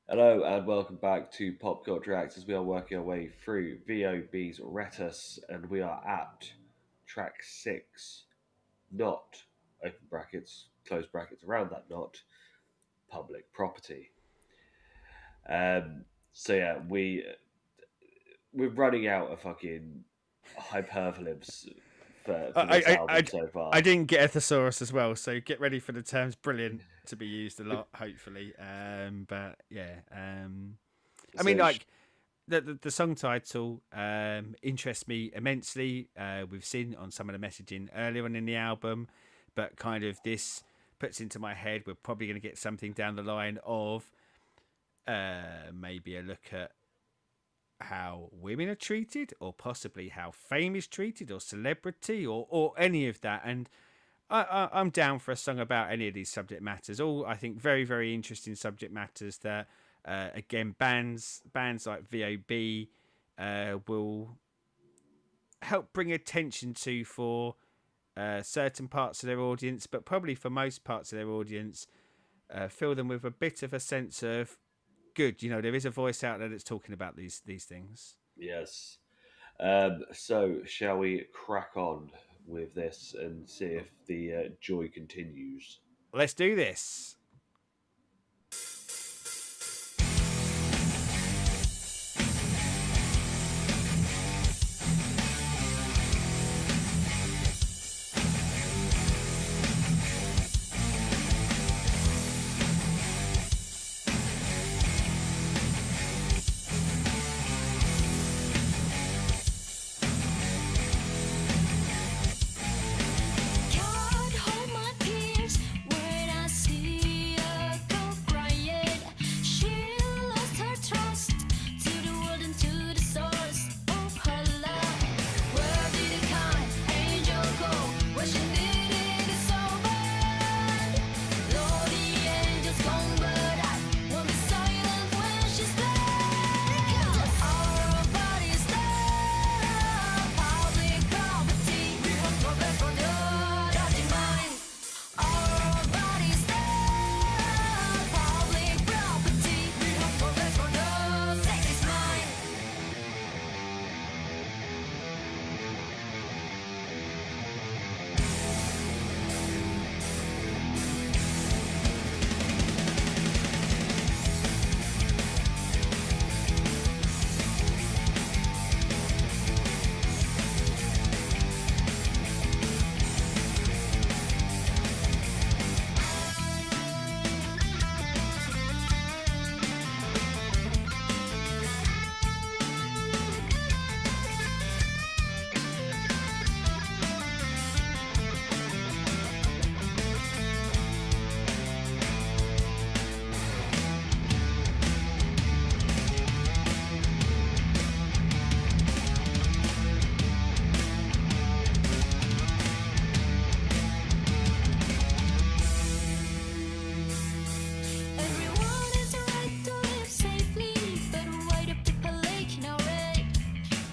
Hello and welcome back to PopCulture Reacts as we are working our way through VOB's Retus and we are at track 6, not, open brackets, close brackets around that not, public property. Um, so yeah, we're running out of fucking hypervolibes for I, this I, album I, so I far. didn't get a thesaurus as well, so get ready for the terms brilliant to be used a lot, hopefully. But yeah, I mean, So like the song title interests me immensely. We've seen on some of the messaging earlier on in the album, but kind of this puts into my head we're probably going to get something down the line of maybe a look at how women are treated, or possibly how fame is treated, or celebrity, or any of that. And I'm down for a song about any of these subject matters. All I think very very interesting subject matters that again bands like VOB will help bring attention to for certain parts of their audience, but probably for most parts of their audience, fill them with a bit of a sense of good. You know, there is a voice out there that's talking about these things. yes. So shall we crack on with this and see if the joy continues? Let's do this. Can't hold my tears when I see a girl crying. She lost her trust to the world and to the source of her love. Where did the kind angel go when she needed it so bad? Lord, the angel's gone, but I won't be silent when she's dead. 'Cause our body's there, public property. We won't go back for the dirty mind. Our body's there, public property. We won't go back for the sex is mine. Everyone has a right to live safely, but why do people like now, right?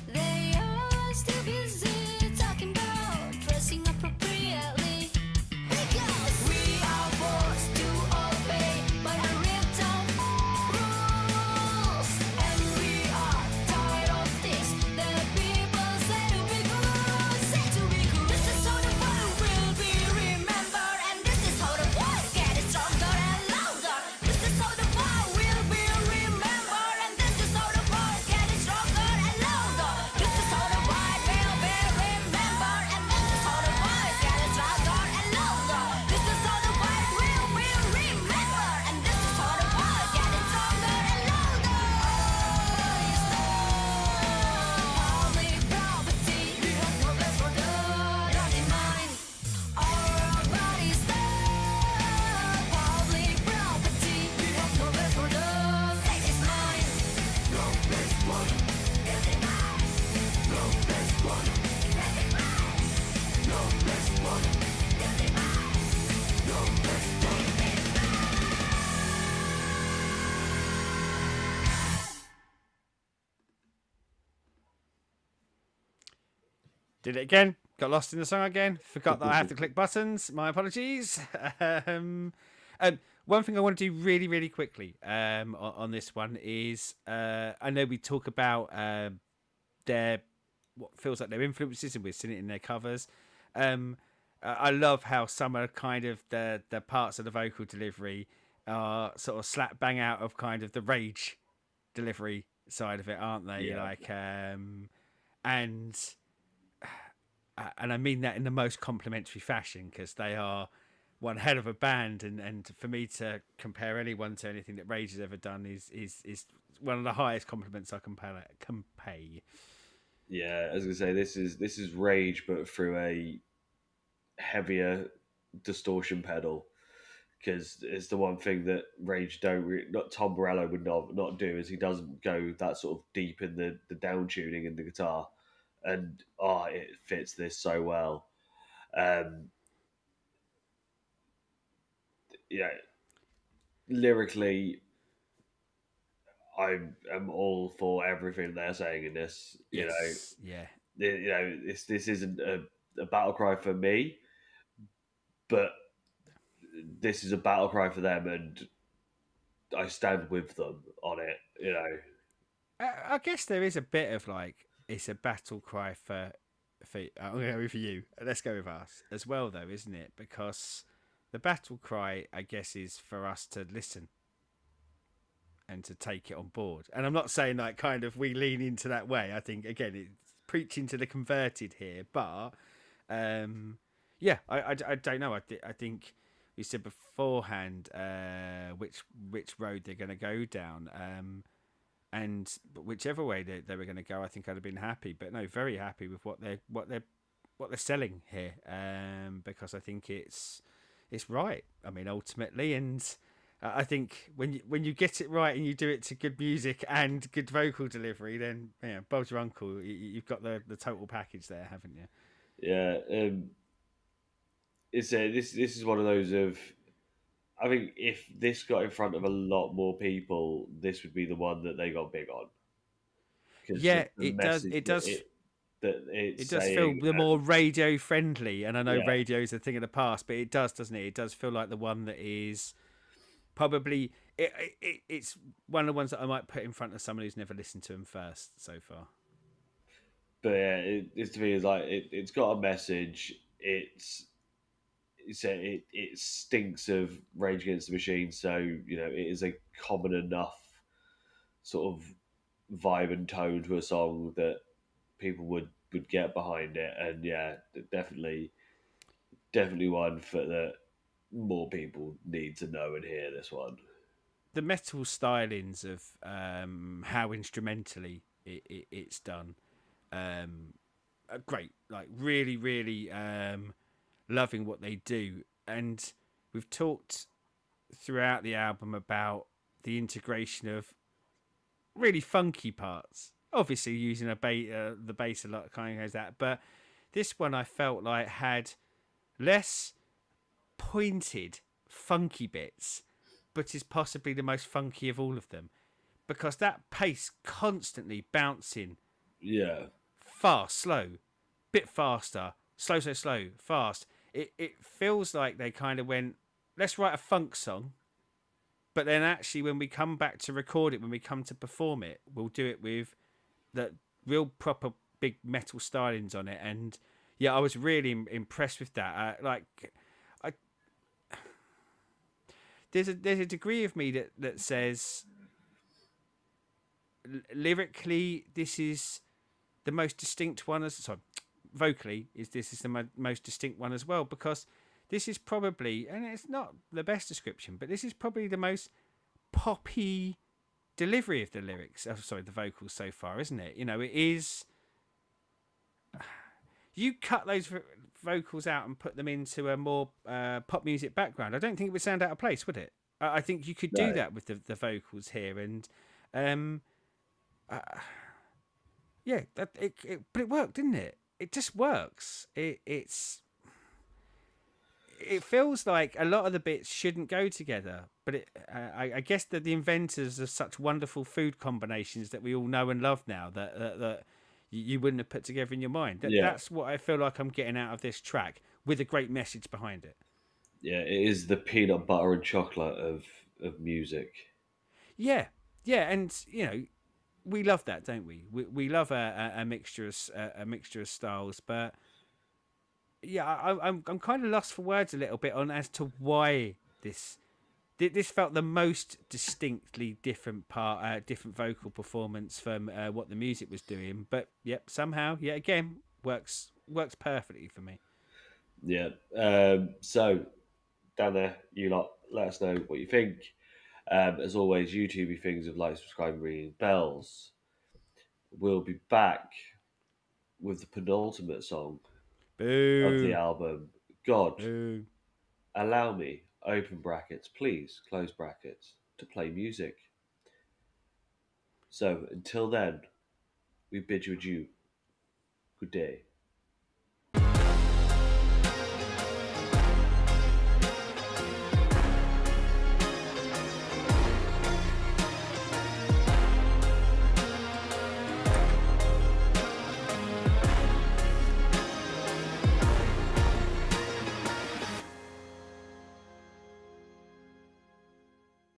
They are still busy talking about dressing appropriately. Because we are forced to obey by unwritten rules, and we are tired of this. The people say to be good, say to be cool. This is how the world will be remembered, and this is how the world gets stronger and louder. This is how the world will be remembered, and this is how the world gets stronger and louder. This is how the world will be remembered, and this is how the world gets stronger and louder. This is how the world will be remembered, and this is how the world gets stronger and louder. It's public property. We won't go back for the dirty mind. Our body's there, public property. We won't go back for the sex is mine. No place one, dirty mind. No place one, dirty mind. No place one, dirty mind. No place one, dirty Did it again. Got lost in the song again. Forgot that I have to click buttons. My apologies. um, One thing I want to do really, really quickly on this one is I know we talk about their what feels like their influences, and we've seen it in their covers. I love how some are kind of the parts of the vocal delivery are sort of slap bang out of kind of the Rage delivery side of it, aren't they? Yeah. Like, and I mean that in the most complimentary fashion because they are one hell of a band, and for me to compare anyone to anything that Rage has ever done is one of the highest compliments I can pay. Yeah, as I say, this is Rage, but through a heavier distortion pedal. Because it's the one thing that Rage not Tom Morello would not do is he doesn't go that sort of deep in the down tuning in the guitar, and it fits this so well. Um, yeah, lyrically, I am all for everything they're saying in this. Yes, yeah. This isn't a battle cry for me, but this is a battle cry for them, and I stand with them on it. I guess there is a bit of like it's a battle cry for I'm gonna go for you. Let's go with us as well, though, isn't it? Because the battle cry, I guess, is for us to listen and to take it on board. And I'm not saying like kind of we lean into that way. I think again it's preaching to the converted here, but yeah, I don't know. I think we said beforehand which road they're going to go down. And whichever way they were going to go, I think I'd have been happy. But no, very happy with what they're selling here, because I think it's right. I mean, ultimately, and I think when you get it right and you do it to good music and good vocal delivery, then Bob's your uncle. You've got the total package there, haven't you? Yeah, this is one of those of. I think if this got in front of a lot more people, this would be the one that they got big on because Yeah, the it does. message It does. that it's It does feel saying, the more radio friendly, and I know yeah, radio is a thing of the past, but it does, doesn't it? It does feel like the one that is probably it's one of the ones that I might put in front of someone who's never listened to them first so far. but yeah, it's to me is like it's got a message. It stinks of Rage Against the Machine, so it is a common enough sort of vibe and tone to a song that people would get behind it, and yeah, definitely one for that more people need to know and hear this one. The metal stylings of how instrumentally it's done are great. Like really, really loving what they do, and we've talked throughout the album about the integration of really funky parts. Obviously, using the bass a lot kind of goes that, but this one I felt like had less pointed, funky bits, but is possibly the most funky of all of them because that pace constantly bouncing Yeah, fast, slow, bit faster, slow, slow, slow, fast. It feels like they kind of went, let's write a funk song, but then actually when we come back to record it, when we come to perform it, we'll do it with the real proper big metal stylings on it. And yeah, I was really impressed with that. I there's a degree of me that says lyrically this is the most distinct one as sorry vocally this is the most distinct one as well because this is probably, and it's not the best description, but this is probably the most poppy delivery of the lyrics, the vocals so far, isn't it? It is. You cut those vocals out and put them into a more pop music background, I don't think it would sound out of place, would it? I think you could do no, that with the vocals here, and yeah, but it worked, didn't it? It just works. It feels like a lot of the bits shouldn't go together, but I guess that the inventors of such wonderful food combinations that we all know and love now that you wouldn't have put together in your mind. Yeah. That's what I feel like I'm getting out of this track with a great message behind it. Yeah, it is the peanut butter and chocolate of music. Yeah, yeah, and we love that, don't we? We love a mixture of a mixture of styles, but yeah, I'm kind of lost for words a little bit on as to why this felt the most distinctly different different vocal performance from what the music was doing. But yep, somehow, yeah, again, works perfectly for me. Yeah. So down there, you lot, let us know what you think. As always, YouTube things of like, subscribe, ringing bells. We'll be back with the penultimate song of the Boo, album. God, boo. allow me, open brackets, please, close brackets, to play music. So until then, we bid you adieu. Good day.